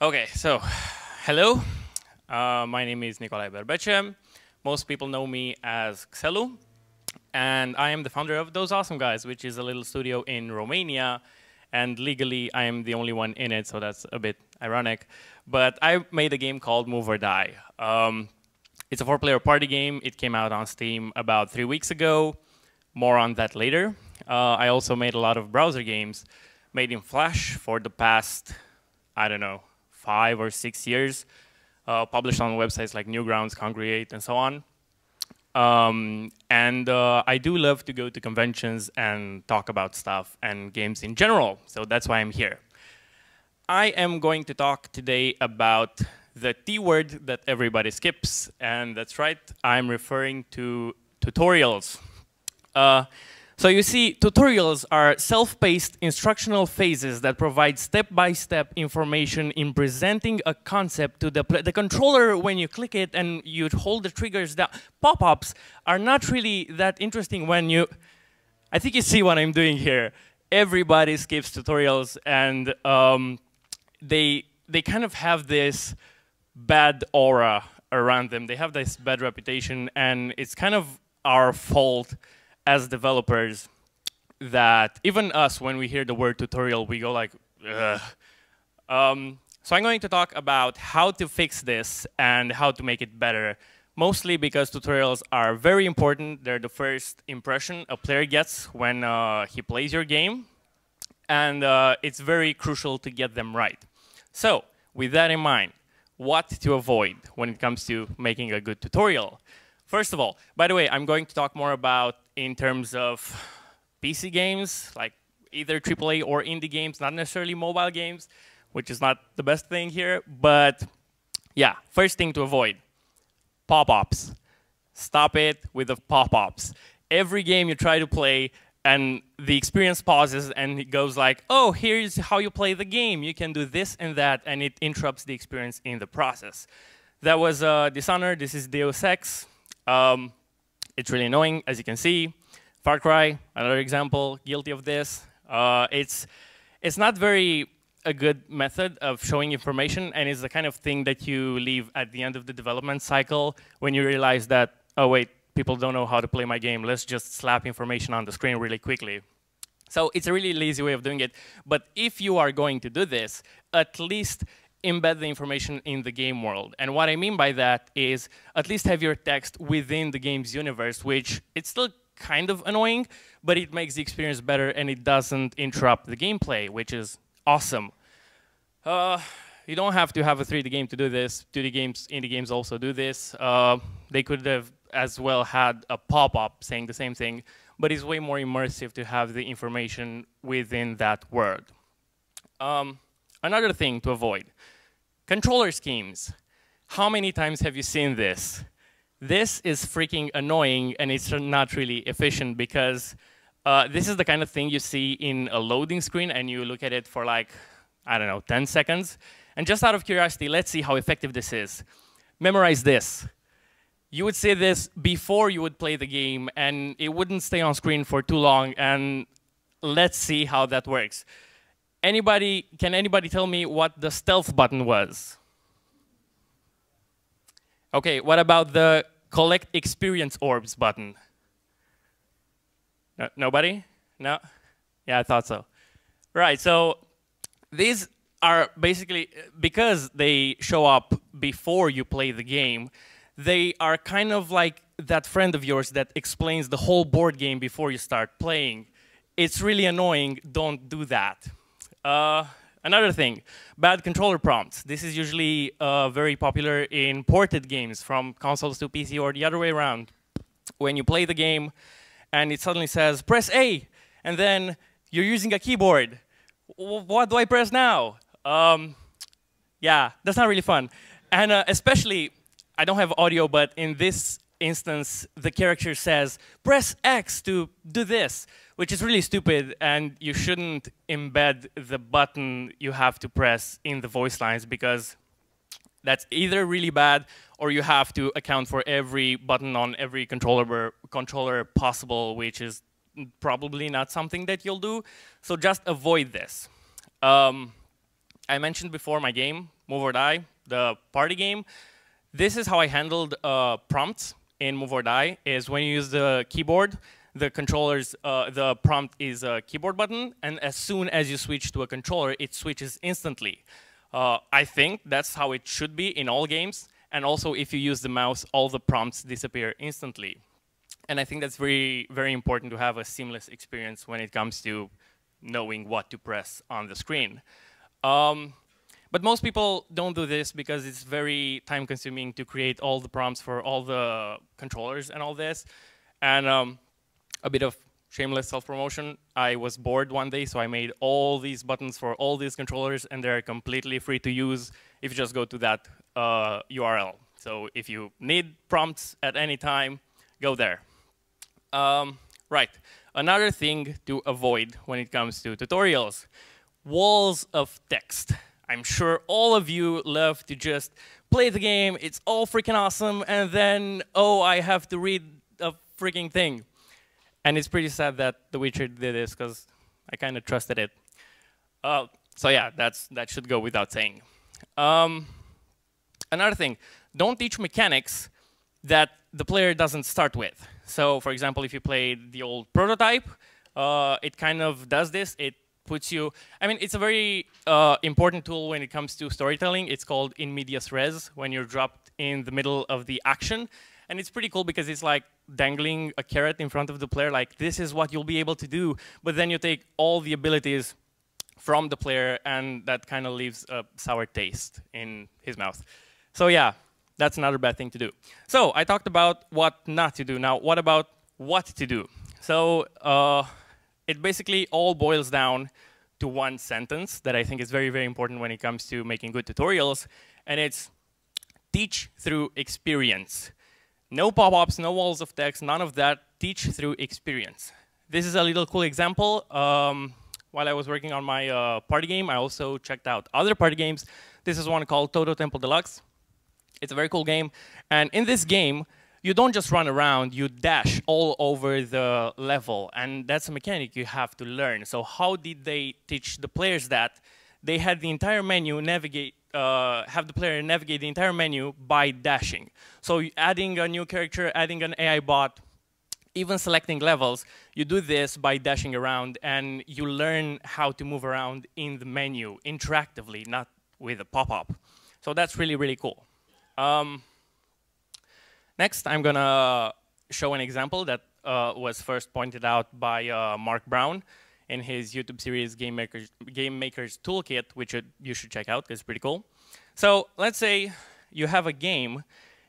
Okay, so hello. My name is Nicolae Berbece. Most people know me as Xelu, and I am the founder of Those Awesome Guys, which is a little studio in Romania. And legally, I am the only one in it, so that's a bit ironic. But I made a game called Move or Die. It's a 4-player party game. It came out on Steam about 3 weeks ago. More on that later. I also made a lot of browser games made in Flash for the past, I don't know, 5 or 6 years, published on websites like Newgrounds, Congregate, and so on. I do love to go to conventions and talk about stuff and games in general, so that's why I'm here. I am going to talk today about the T word that everybody skips, and that's right, I'm referring to tutorials. So you see, tutorials are self-paced instructional phases that provide step-by-step information in presenting a concept to the controller when you click it and you hold the triggers down. Pop-ups are not really that interesting when you... I think you see what I'm doing here. Everybody skips tutorials, and they kind of have this bad aura around them. They have this bad reputation, and it's kind of our fault as developers that even us, when we hear the word tutorial, we go like, ugh. So I'm going to talk about how to fix this and how to make it better, mostly because tutorials are very important. They're the first impression a player gets when he plays your game, and it's very crucial to get them right. So with that in mind, what to avoid when it comes to making a good tutorial? First of all, by the way, I'm going to talk more about in terms of PC games, like either AAA or indie games, not necessarily mobile games, which is not the best thing here. But yeah, first thing to avoid, pop-ups. Stop it with the pop-ups. Every game you try to play, and the experience pauses, and it goes like, oh, here's how you play the game. You can do this and that, and it interrupts the experience in the process. That was Dishonored. This is Deus Ex. It's really annoying, as you can see. Far Cry, another example, guilty of this. It's not very a good method of showing information, and it's the kind of thing that you leave at the end of the development cycle when you realize that, oh wait, people don't know how to play my game. Let's just slap information on the screen really quickly. So it's a really lazy way of doing it. But if you are going to do this, at least embed the information in the game world. And what I mean by that is at least have your text within the game's universe, which it's still kind of annoying, but it makes the experience better and it doesn't interrupt the gameplay, which is awesome. You don't have to have a 3D game to do this. 2D games, indie games also do this. They could have as well had a pop-up saying the same thing, but it's way more immersive to have the information within that world. Another thing to avoid, controller schemes. How many times have you seen this? This is freaking annoying, and it's not really efficient because this is the kind of thing you see in a loading screen, and you look at it for like, I don't know, 10 seconds. And just out of curiosity, let's see how effective this is. Memorize this. You would see this before you would play the game, and it wouldn't stay on screen for too long, and let's see how that works. Can anybody tell me what the stealth button was? Okay, what about the collect experience orbs button? No, nobody? No? Yeah, I thought so. Right, so these are basically, because they show up before you play the game, they are kind of like that friend of yours that explains the whole board game before you start playing. It's really annoying, don't do that. Another thing, bad controller prompts. This is usually very popular in ported games from consoles to PC or the other way around. When you play the game and it suddenly says, press A, and then you're using a keyboard. What do I press now? Yeah, that's not really fun. And especially, I don't have audio, but in this instance, the character says, press X to do this, which is really stupid, and you shouldn't embed the button you have to press in the voice lines, because that's either really bad, or you have to account for every button on every controller possible, which is probably not something that you'll do. So just avoid this. I mentioned before my game, Move or Die, the party game. This is how I handled prompts in Move or Die, is when you use the keyboard, the controllers, the prompt is a keyboard button, and as soon as you switch to a controller, it switches instantly. I think that's how it should be in all games, and also if you use the mouse, all the prompts disappear instantly. And I think that's very, very important to have a seamless experience when it comes to knowing what to press on the screen. But most people don't do this because it's very time-consuming to create all the prompts for all the controllers and all this. And a bit of shameless self-promotion, I was bored one day, so I made all these buttons for all these controllers, and they're completely free to use if you just go to that URL. So if you need prompts at any time, go there. Right, another thing to avoid when it comes to tutorials, walls of text. I'm sure all of you love to just play the game, it's all freaking awesome, and then, oh, I have to read a freaking thing. And it's pretty sad that The Witcher did this, because I kind of trusted it. So yeah, that should go without saying. Another thing, don't teach mechanics that the player doesn't start with. So for example, if you played the old Prototype, it kind of does this. It puts you, I mean, it's a very important tool when it comes to storytelling. It's called in medias res, when you're dropped in the middle of the action. And it's pretty cool because it's like dangling a carrot in front of the player, like this is what you'll be able to do. But then you take all the abilities from the player, and that kind of leaves a sour taste in his mouth. So yeah, that's another bad thing to do. So I talked about what not to do. Now, what about what to do? So it basically all boils down to one sentence that I think is very, very important when it comes to making good tutorials, and it's teach through experience. No pop-ups, no walls of text, none of that. Teach through experience. This is a little cool example. While I was working on my party game, I also checked out other party games. This is one called Toto Temple Deluxe. It's a very cool game. And in this game, you don't just run around, you dash all over the level. And that's a mechanic you have to learn. So how did they teach the players that? They had the entire menu have the player navigate the entire menu by dashing. So adding a new character, adding an AI bot, even selecting levels, you do this by dashing around, and you learn how to move around in the menu interactively, not with a pop-up. So that's really, really cool. Next, I'm going to show an example that was first pointed out by Mark Brown in his YouTube series Game Maker's Toolkit, which you should check out because it's pretty cool. So let's say you have a game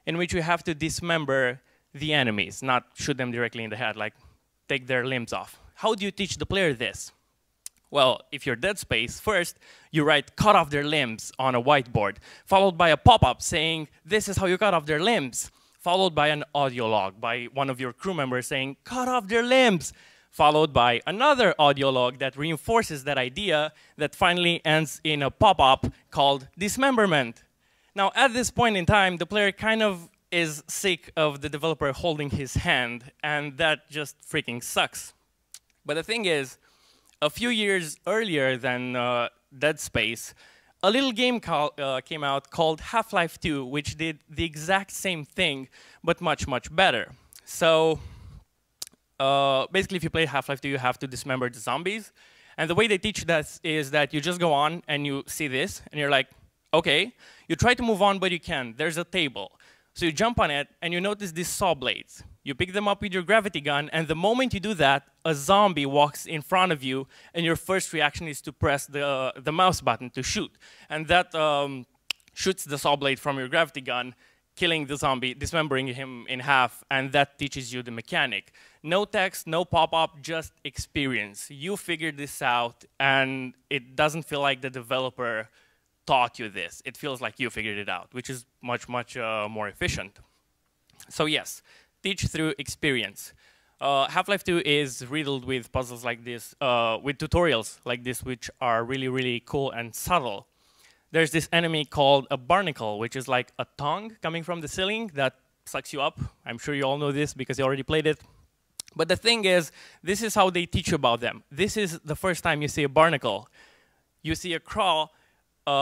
in which you have to dismember the enemies, not shoot them directly in the head, like take their limbs off. How do you teach the player this? Well, if you're Dead Space, first you write cut off their limbs on a whiteboard, followed by a pop-up saying this is how you cut off their limbs, followed by an audio log by one of your crew members saying cut off their limbs, followed by another audio log that reinforces that idea that finally ends in a pop-up called dismemberment. Now, at this point in time, the player kind of is sick of the developer holding his hand, and that just freaking sucks. But the thing is, a few years earlier than Dead Space, a little game came out called Half-Life 2, which did the exact same thing, but much, much better. So basically, if you play Half-Life 2, you have to dismember the zombies. And the way they teach that is that you just go on and you see this, and you're like, OK. You try to move on, but you can't. There's a table. So you jump on it, and you notice these saw blades. You pick them up with your gravity gun, and the moment you do that, a zombie walks in front of you, and your first reaction is to press the mouse button to shoot. And that shoots the saw blade from your gravity gun, killing the zombie, dismembering him in half, and that teaches you the mechanic. No text, no pop-up, just experience. You figured this out, and it doesn't feel like the developer taught you this. It feels like you figured it out, which is much, much more efficient. So yes, teach through experience. Half-Life 2 is riddled with puzzles like this, with tutorials like this, which are really, really cool and subtle. There's this enemy called a barnacle, which is like a tongue coming from the ceiling that sucks you up. I'm sure you all know this because you already played it. But the thing is, this is how they teach you about them. This is the first time you see a barnacle. You see a crawl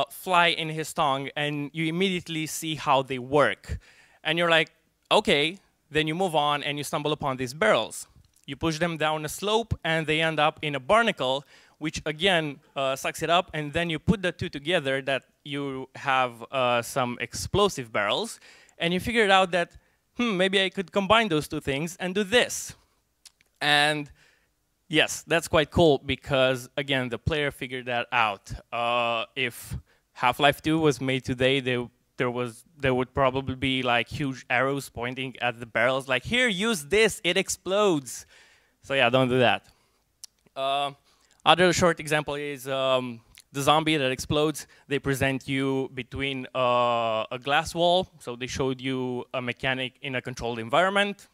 fly in his tongue, and you immediately see how they work. And you're like, okay, then you move on and you stumble upon these barrels. You push them down a slope, and they end up in a barnacle, which again sucks it up, and then you put the two together that you have some explosive barrels, and you figured out that, maybe I could combine those two things and do this. And yes, that's quite cool because, again, the player figured that out. If Half-Life 2 was made today, there would probably be like huge arrows pointing at the barrels, like, here, use this, it explodes. So yeah, don't do that. Other short example is the zombie that explodes. They present you between a glass wall, so they showed you a mechanic in a controlled environment.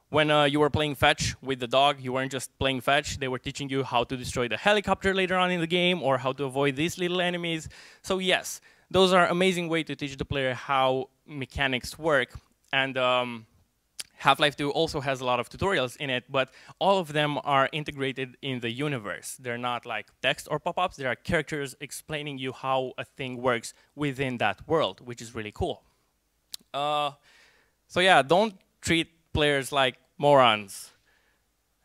When you were playing fetch with the dog, you weren't just playing fetch. They were teaching you how to destroy the helicopter later on in the game, or how to avoid these little enemies. So yes, those are amazing way to teach the player how mechanics work. And Half-Life 2 also has a lot of tutorials in it, but all of them are integrated in the universe. They're not like text or pop-ups. There are characters explaining you how a thing works within that world, which is really cool. So yeah, don't treat players like morons.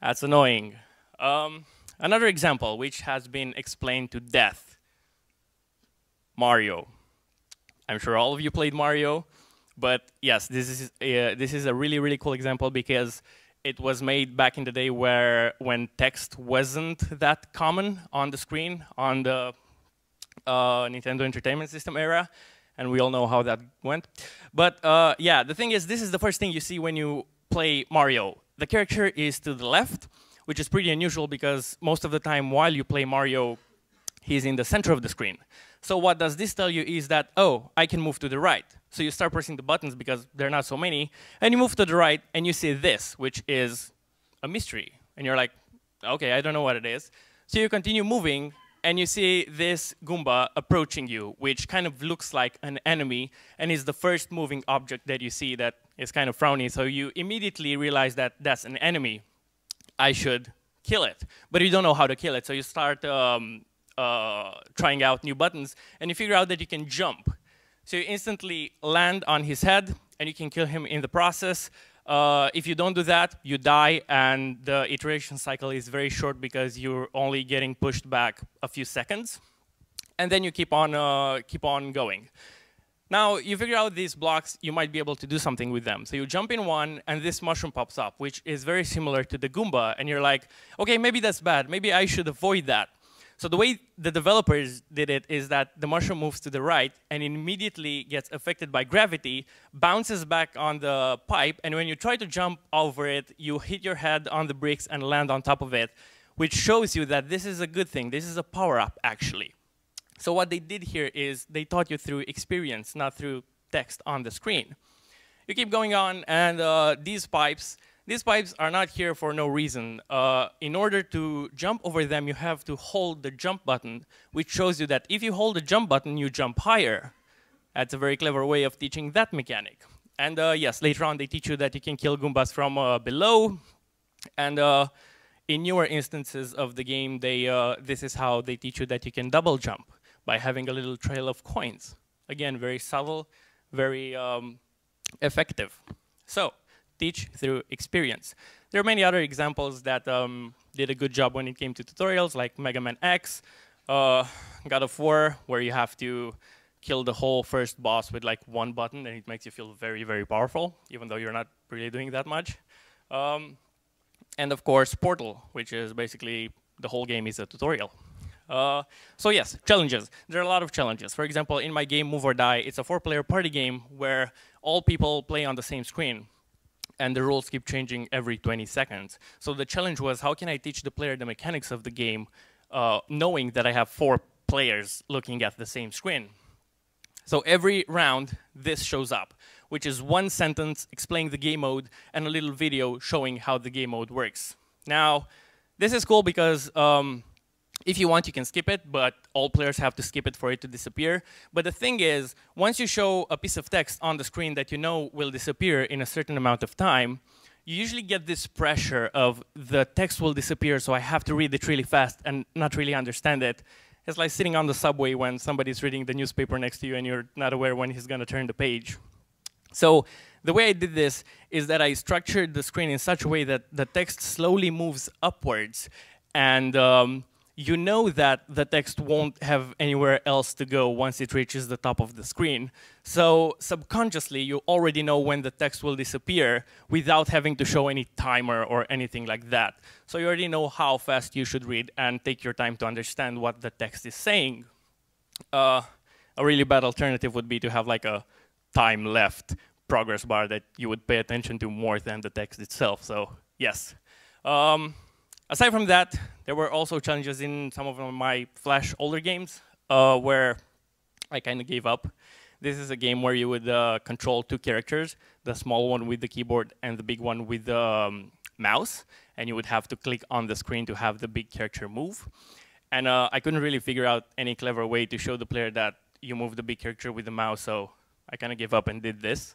That's annoying. Another example, which has been explained to death. Mario. I'm sure all of you played Mario. But yes, this is a really, really cool example because it was made back in the day when text wasn't that common on the screen on the Nintendo Entertainment System era, and we all know how that went. But yeah, the thing is, this is the first thing you see when you play Mario. The character is to the left, which is pretty unusual because most of the time while you play Mario, he's in the center of the screen. So what does this tell you is that, oh, I can move to the right. So you start pressing the buttons because there are not so many, and you move to the right, and you see this, which is a mystery. And you're like, okay, I don't know what it is. So you continue moving, and you see this Goomba approaching you, which kind of looks like an enemy, and is the first moving object that you see that is kind of frowny. So you immediately realize that that's an enemy. I should kill it. But you don't know how to kill it, so you start trying out new buttons, and you figure out that you can jump. So you instantly land on his head, and you can kill him in the process. If you don't do that, you die, and the iteration cycle is very short because you're only getting pushed back a few seconds. And then you keep on going. Now, you figure out these blocks, you might be able to do something with them. So you jump in one, and this mushroom pops up, which is very similar to the Goomba. And you're like, OK, maybe that's bad. Maybe I should avoid that. So the way the developers did it is that the mushroom moves to the right and immediately gets affected by gravity, bounces back on the pipe, and when you try to jump over it, you hit your head on the bricks and land on top of it, which shows you that this is a good thing. This is a power-up, actually. So what they did here is they taught you through experience, not through text on the screen. You keep going on, and these pipes are not here for no reason. In order to jump over them, you have to hold the jump button, which shows you that if you hold the jump button, you jump higher. That's a very clever way of teaching that mechanic. And yes, later on, they teach you that you can kill Goombas from below. And in newer instances of the game, this is how they teach you that you can double jump by having a little trail of coins. Again, very subtle, very effective. So, teach through experience. There are many other examples that did a good job when it came to tutorials, like Mega Man X, God of War, where you have to kill the whole first boss with like one button, and it makes you feel very, very powerful, even though you're not really doing that much. And of course, Portal, which is basically the whole game is a tutorial. So yes, challenges. There are a lot of challenges. For example, in my game Move or Die, it's a 4-player party game where all people play on the same screen. And the rules keep changing every 20 seconds. So the challenge was, how can I teach the player the mechanics of the game, knowing that I have 4 players looking at the same screen? So every round, this shows up, which is one sentence explaining the game mode and a little video showing how the game mode works. Now, this is cool because if you want, you can skip it, but all players have to skip it for it to disappear. But the thing is, once you show a piece of text on the screen that you know will disappear in a certain amount of time, you usually get this pressure of the text will disappear, so I have to read it really fast and not really understand it. It's like sitting on the subway when somebody's reading the newspaper next to you and you're not aware when he's going to turn the page. So the way I did this is that I structured the screen in such a way that the text slowly moves upwards. And you know that the text won't have anywhere else to go once it reaches the top of the screen. So subconsciously, you already know when the text will disappear without having to show any timer or anything like that. So you already know how fast you should read and take your time to understand what the text is saying. A really bad alternative would be to have like a time left progress bar that you would pay attention to more than the text itself. So yes. Aside from that, there were also challenges in some of my Flash older games where I kind of gave up. This is a game where you would control two characters, the small one with the keyboard and the big one with the mouse, and you would have to click on the screen to have the big character move. And I couldn't really figure out any clever way to show the player that you move the big character with the mouse, so I kind of gave up and did this,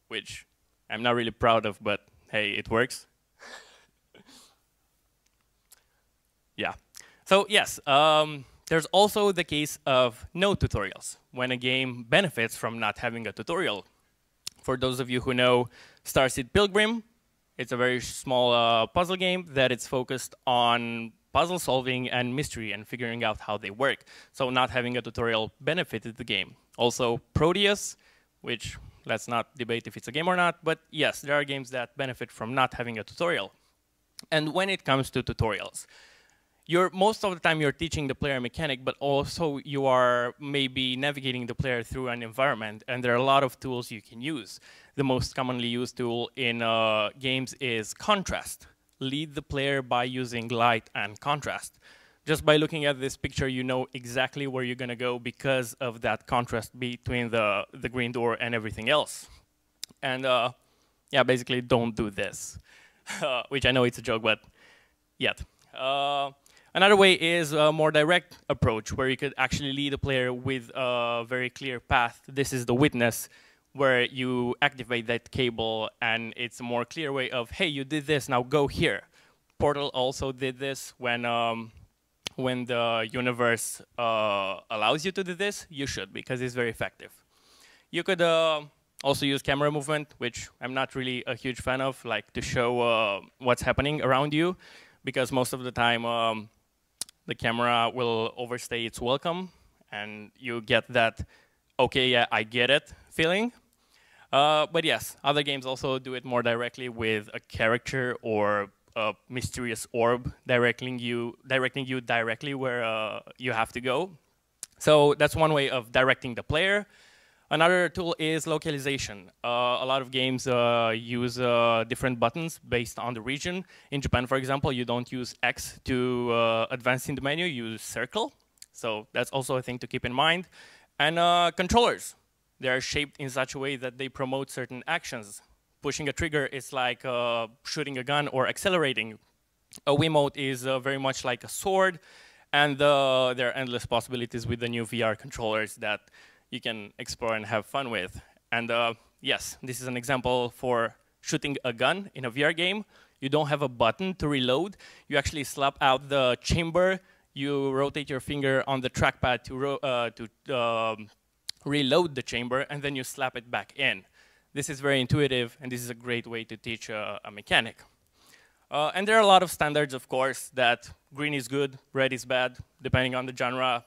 which I'm not really proud of, but hey, it works. Yeah. So yes, there's also the case of no tutorials, when a game benefits from not having a tutorial. For those of you who know Starseed Pilgrim, it's a very small puzzle game that it's focused on puzzle solving and mystery and figuring out how they work. So not having a tutorial benefited the game. Also Proteus, which let's not debate if it's a game or not, but yes, there are games that benefit from not having a tutorial. And when it comes to tutorials, most of the time you're teaching the player a mechanic, but also you are maybe navigating the player through an environment, and there are a lot of tools you can use. The most commonly used tool in games is contrast. Lead the player by using light and contrast. Just by looking at this picture, you know exactly where you're going to go because of that contrast between the green door and everything else. And yeah, basically don't do this, which I know it's a joke, but yet. Another way is a more direct approach, where you could actually lead a player with a very clear path. This is the witness, where you activate that cable, and it's a more clear way of, hey, you did this, now go here. Portal also did this when the universe allows you to do this, you should, because it's very effective. You could also use camera movement, which I'm not really a huge fan of, like to show what's happening around you, because most of the time the camera will overstay its welcome, and you get that, okay, yeah, I get it feeling. But yes, other games also do it more directly with a character or a mysterious orb directing you directly where you have to go. So that's one way of directing the player. Another tool is localization. A lot of games use different buttons based on the region. In Japan, for example, you don't use X to advance in the menu, you use circle. So that's also a thing to keep in mind. And controllers. They are shaped in such a way that they promote certain actions. Pushing a trigger is like shooting a gun or accelerating. A Wiimote is very much like a sword, and there are endless possibilities with the new VR controllers that you can explore and have fun with. And yes, this is an example for shooting a gun in a VR game. You don't have a button to reload. You actually slap out the chamber. You rotate your finger on the trackpad to reload the chamber, and then you slap it back in. This is very intuitive, and this is a great way to teach a mechanic. And there are a lot of standards, of course, that green is good, red is bad, depending on the genre.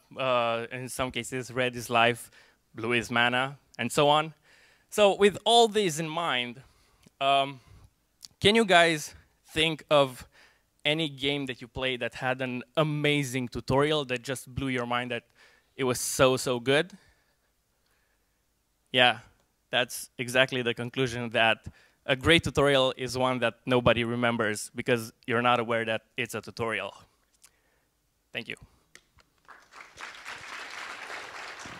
In some cases, red is life, blue is mana, and so on. So with all these in mind, can you guys think of any game that you played that had an amazing tutorial that just blew your mind, that it was so, so good? Yeah, that's exactly the conclusion, that a great tutorial is one that nobody remembers because you're not aware that it's a tutorial. Thank you.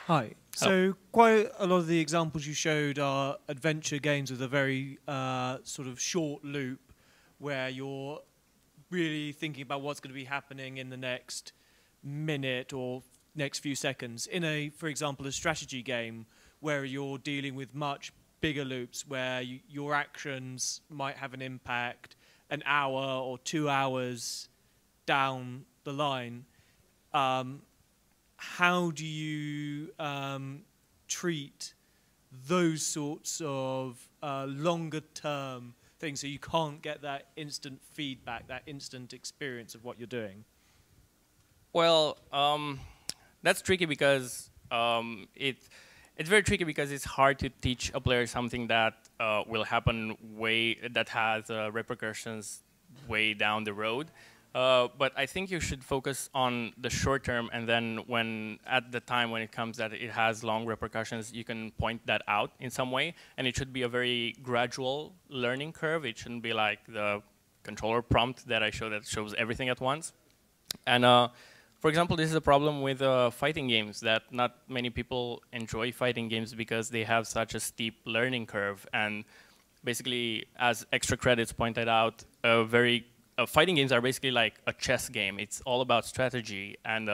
Hi. So quite a lot of the examples you showed are adventure games with a very sort of short loop where you're really thinking about what's going to be happening in the next minute or next few seconds. In for example, a strategy game where you're dealing with much bigger loops where your actions might have an impact an hour or 2 hours down the line, how do you treat those sorts of longer-term things so you can't get that instant feedback, that instant experience of what you're doing? Well, that's tricky because it's very tricky because it's hard to teach a player something that will happen that has repercussions way down the road. But I think you should focus on the short term, and then at the time when it comes that it has long repercussions, you can point that out in some way. And it should be a very gradual learning curve. It shouldn't be like the controller prompt that I show that shows everything at once. And for example, this is a problem with fighting games, that not many people enjoy fighting games because they have such a steep learning curve. And basically, as extra credits pointed out, fighting games are basically like a chess game. It's all about strategy and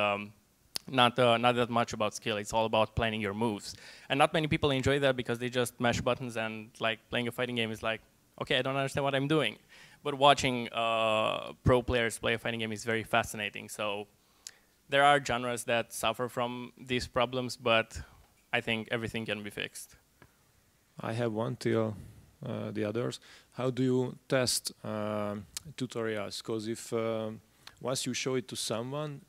not that much about skill. It's all about planning your moves. And not many people enjoy that because they just mash buttons, and like playing a fighting game is like, okay, I don't understand what I'm doing. But watching pro players play a fighting game is very fascinating. So there are genres that suffer from these problems, but I think everything can be fixed. I have one till the others. How do you test tutorials? Because if once you show it to someone,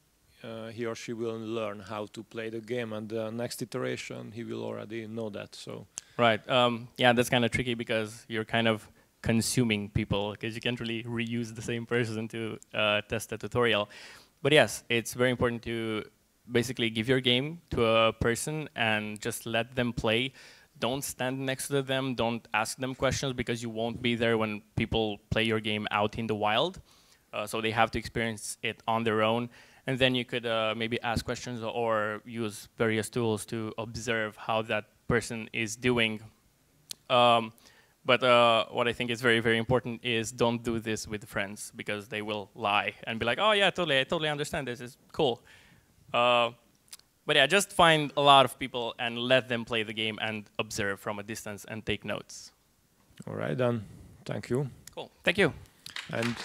he or she will learn how to play the game, and the next iteration he will already know that. So right, yeah, that's kind of tricky because you're kind of consuming people, because you can't really reuse the same person to test a tutorial. But yes, it's very important to basically give your game to a person and just let them play. Don't stand next to them, don't ask them questions, because you won't be there when people play your game out in the wild. So they have to experience it on their own. And then you could maybe ask questions or use various tools to observe how that person is doing. But what I think is very, very important is don't do this with friends, because they will lie and be like, oh yeah, totally, I totally understand this, it's cool. But yeah, just find a lot of people and let them play the game and observe from a distance and take notes. all right, then. Thank you. Cool, thank you. And